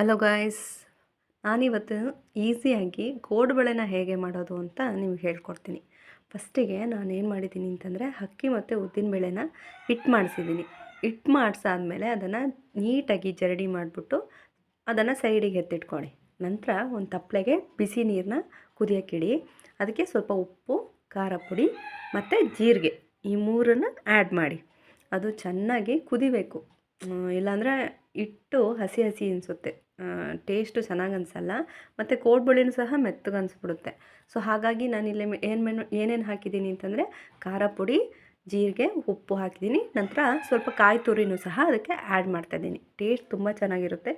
Hello guys, ನಾನಿವತ್ತು ಈಸಿಯಾಗಿ ಕೋಡುಬಳೆನ ಹೇಗೆ ಮಾಡೋದು ಅಂತ ನಿಮ್ಗೆ ಹೇಳ್ಕೊಡ್ತೀನಿ. ಫಸ್ಟಿಗೆ ನಾನೇನು ಮಾಡಿದ್ದೀನಿ ಅಂತಂದರೆ ಅಕ್ಕಿ ಮತ್ತು ಉದ್ದಿನಬೇಳೆನ ಹಿಟ್ಟು ಮಾಡಿಸಿದ್ದೀನಿ. ಹಿಟ್ಟು ಮಾಡಿಸಾದ್ಮೇಲೆ ಅದನ್ನು ನೀಟಾಗಿ ಜರಡಿ ಮಾಡಿಬಿಟ್ಟು ಅದನ್ನು ಸೈಡಿಗೆ ಎತ್ತಿಟ್ಕೊಳ್ಳಿ. ನಂತರ ಒಂದು ತಪ್ಪಲೆಗೆ ಬಿಸಿ ನೀರನ್ನ ಕುದಿಯೋಕ್ಕಿಡಿ. ಅದಕ್ಕೆ ಸ್ವಲ್ಪ ಉಪ್ಪು, ಖಾರ ಪುಡಿ ಮತ್ತು ಜೀರಿಗೆ ಈ ಮೂರನ್ನು ಆ್ಯಡ್ ಮಾಡಿ. ಅದು ಚೆನ್ನಾಗಿ ಕುದಿಬೇಕು. ಇಲ್ಲಾಂದರೆ ಹಿಟ್ಟು ಹಸಿ ಹಸಿ ಅನಿಸುತ್ತೆ, ಟೇಸ್ಟು ಚೆನ್ನಾಗಿ ಅನಿಸಲ್ಲ, ಮತ್ತು ಕೋಡುಬಳೆನೂ ಸಹ ಮೆತ್ತಗೆ ಅನಿಸ್ಬಿಡುತ್ತೆ. ಸೊ ಹಾಗಾಗಿ ನಾನಿಲ್ಲಿ ಏನೇನು ಹಾಕಿದ್ದೀನಿ ಅಂತಂದರೆ ಖಾರ ಪುಡಿ, ಜೀರಿಗೆ, ಉಪ್ಪು ಹಾಕಿದ್ದೀನಿ. ನಂತರ ಸ್ವಲ್ಪ ಕಾಯಿ ತುರಿನೂ ಸಹ ಅದಕ್ಕೆ ಆ್ಯಡ್ ಮಾಡ್ತಾಯಿದ್ದೀನಿ. ಟೇಸ್ಟ್ ತುಂಬ ಚೆನ್ನಾಗಿರುತ್ತೆ.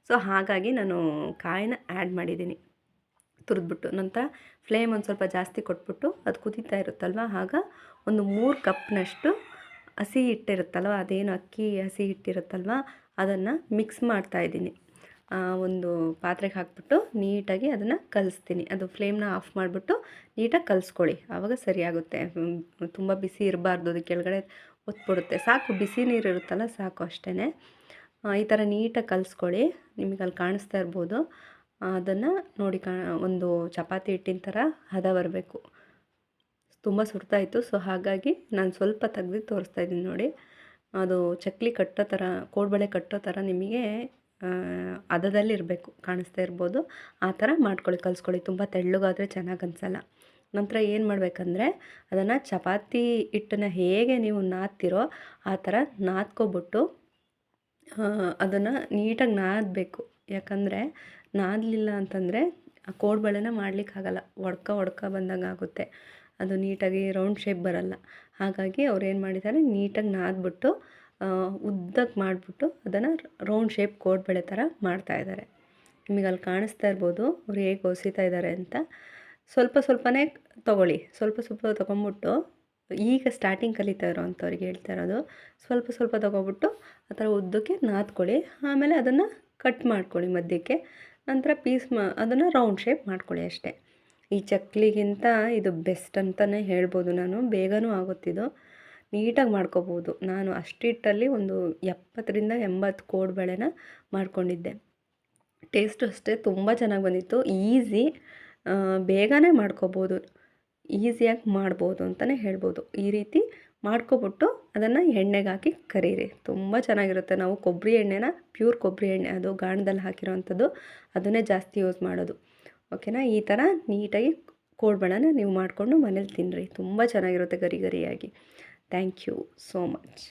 ಸೊ ಹಾಗಾಗಿ ನಾನು ಕಾಯಿನ ಆ್ಯಡ್ ಮಾಡಿದ್ದೀನಿ ತುರಿದ್ಬಿಟ್ಟು. ನಂತರ ಫ್ಲೇಮ್ ಒಂದು ಸ್ವಲ್ಪ ಜಾಸ್ತಿ ಕೊಟ್ಬಿಟ್ಟು ಅದು ಕುದೀತಾ ಇರುತ್ತಲ್ವ, ಆಗ ಒಂದು 3 ಕಪ್ನಷ್ಟು ಹಸಿ ಹಿಟ್ಟಿರುತ್ತಲ್ವ, ಅದೇನು ಅಕ್ಕಿ ಹಸಿ ಹಿಟ್ಟಿರುತ್ತಲ್ವ ಅದನ್ನು ಮಿಕ್ಸ್ ಮಾಡ್ತಾಯಿದ್ದೀನಿ. ಒಂದು ಪಾತ್ರೆಗೆ ಹಾಕ್ಬಿಟ್ಟು ನೀಟಾಗಿ ಅದನ್ನು ಕಲಿಸ್ತೀನಿ. ಅದು ಫ್ಲೇಮ್ನ ಆಫ್ ಮಾಡಿಬಿಟ್ಟು ನೀಟಾಗಿ ಕಲಿಸ್ಕೊಳ್ಳಿ, ಆವಾಗ ಸರಿಯಾಗುತ್ತೆ. ತುಂಬ ಬಿಸಿ ಇರಬಾರ್ದು, ಅದು ಕೆಳಗಡೆ ಒತ್ಬಿಡುತ್ತೆ. ಸಾಕು, ಬಿಸಿ ನೀರು ಇರುತ್ತಲ್ಲ ಸಾಕು, ಅಷ್ಟೇ. ಈ ಥರ ನೀಟಾಗಿ ಕಲಿಸ್ಕೊಳ್ಳಿ. ನಿಮಗೆ ಅಲ್ಲಿ ಕಾಣಿಸ್ತಾ ಇರ್ಬೋದು. ಅದನ್ನು ನೋಡಿ, ಒಂದು ಚಪಾತಿ ಹಿಟ್ಟಿನ ಥರ ಹದ ಬರಬೇಕು. ತುಂಬ ಸುಡ್ತಾಯಿತ್ತು, ಸೊ ಹಾಗಾಗಿ ನಾನು ಸ್ವಲ್ಪ ತೆಗ್ದು ತೋರಿಸ್ತಾ ಇದ್ದೀನಿ ನೋಡಿ. ಅದು ಚಕ್ಲಿ ಕಟ್ಟೋ ಥರ, ಕೋಡುಬಳೆ ಕಟ್ಟೋ ಥರ ನಿಮಗೆ ಹದದಲ್ಲಿರಬೇಕು, ಕಾಣಿಸ್ತಾ ಇರ್ಬೋದು. ಆ ಥರ ಮಾಡ್ಕೊಳ್ಳಿ, ಕಲಿಸ್ಕೊಳ್ಳಿ. ತುಂಬ ತೆಳ್ಳಗಾದರೆ ಚೆನ್ನಾಗಿ ಅನಿಸಲ್ಲ. ನಂತರ ಏನು ಮಾಡಬೇಕಂದ್ರೆ ಅದನ್ನು ಚಪಾತಿ ಹಿಟ್ಟನ್ನು ಹೇಗೆ ನೀವು ನಾದ್ತಿರೋ ಆ ಥರ ನಾದ್ಕೊಬಿಟ್ಟು ಅದನ್ನು ನೀಟಾಗಿ ನಾದಬೇಕು. ಯಾಕಂದರೆ ನಾದಲಿಲ್ಲ ಅಂತಂದರೆ ಆ ಕೋಡುಬಳೆನ ಮಾಡಲಿಕ್ಕಾಗಲ್ಲ, ಒಡ್ಕ ಬಂದಂಗೆ ಆಗುತ್ತೆ. ಅದು ನೀಟಾಗಿ ರೌಂಡ್ ಶೇಪ್ ಬರಲ್ಲ. ಹಾಗಾಗಿ ಅವ್ರು ಏನು ಮಾಡಿದ್ದಾರೆ, ನೀಟಾಗಿ ನಾದ್ಬಿಟ್ಟು ಉದ್ದಕ್ಕೆ ಮಾಡಿಬಿಟ್ಟು ಅದನ್ನು ರೌಂಡ್ ಶೇಪ್ ಕೋಡುಬಳೆ ಥರ ಮಾಡ್ತಾಯಿದ್ದಾರೆ. ನಿಮಗೆ ಅಲ್ಲಿ ಕಾಣಿಸ್ತಾ ಇರ್ಬೋದು ಅವ್ರು ಹೇಗೆ ಹೊಸಿತಾ ಇದ್ದಾರೆ ಅಂತ. ಸ್ವಲ್ಪನೇ ತೊಗೊಳ್ಳಿ, ಸ್ವಲ್ಪ ತೊಗೊಂಬಿಟ್ಟು, ಈಗ ಸ್ಟಾರ್ಟಿಂಗ್ ಕಲಿತಾ ಇರೋವಂಥವ್ರಿಗೆ ಹೇಳ್ತಾ ಇರೋದು, ಸ್ವಲ್ಪ ತೊಗೊಬಿಟ್ಟು ಆ ಥರ ಉದ್ದಕ್ಕೆ ನಾದ್ಕೊಳ್ಳಿ. ಆಮೇಲೆ ಅದನ್ನು ಕಟ್ ಮಾಡ್ಕೊಳ್ಳಿ ಮಧ್ಯಕ್ಕೆ. ನಂತರ ಅದನ್ನು ರೌಂಡ್ ಶೇಪ್ ಮಾಡ್ಕೊಳ್ಳಿ ಅಷ್ಟೇ. ಈ ಚಕ್ಲಿಗಿಂತ ಇದು ಬೆಸ್ಟ್ ಅಂತಲೇ ಹೇಳ್ಬೋದು ನಾನು. ಬೇಗನೂ ಆಗುತ್ತಿದ್ದು, ನೀಟಾಗಿ ಮಾಡ್ಕೋಬೋದು. ನಾನು ಅಷ್ಟಿಟ್ಟಲ್ಲಿ ಒಂದು 70-80 ಕೋಡುಬಳೆನ ಮಾಡ್ಕೊಂಡಿದ್ದೆ. ಟೇಸ್ಟು ಅಷ್ಟೇ ತುಂಬ ಚೆನ್ನಾಗಿ ಬಂದಿತ್ತು. ಈಸಿ, ಬೇಗನೆ ಮಾಡ್ಕೋಬೋದು, ಈಸಿಯಾಗಿ ಮಾಡ್ಬೋದು ಅಂತಲೇ ಹೇಳ್ಬೋದು. ಈ ರೀತಿ ಮಾಡ್ಕೊಬಿಟ್ಟು ಅದನ್ನು ಎಣ್ಣೆಗೆ ಹಾಕಿ ಕರೀರಿ, ತುಂಬ ಚೆನ್ನಾಗಿರುತ್ತೆ. ನಾವು ಕೊಬ್ಬರಿ ಎಣ್ಣೆನ, ಪ್ಯೂರ್ ಕೊಬ್ಬರಿ ಎಣ್ಣೆ, ಅದು ಗಾಣದಲ್ಲಿ ಹಾಕಿರೋವಂಥದ್ದು, ಅದನ್ನೇ ಜಾಸ್ತಿ ಯೂಸ್ ಮಾಡೋದು. ಓಕೆನಾ? ಈ ಥರ ನೀಟಾಗಿ ಕೋಡುಬಳೆನ ನೀವು ಮಾಡಿಕೊಂಡು ಮನೇಲಿ ತಿನ್ನಿರಿ, ತುಂಬ ಚೆನ್ನಾಗಿರುತ್ತೆ ಗರಿ ಗರಿಯಾಗಿ. Thank you so much.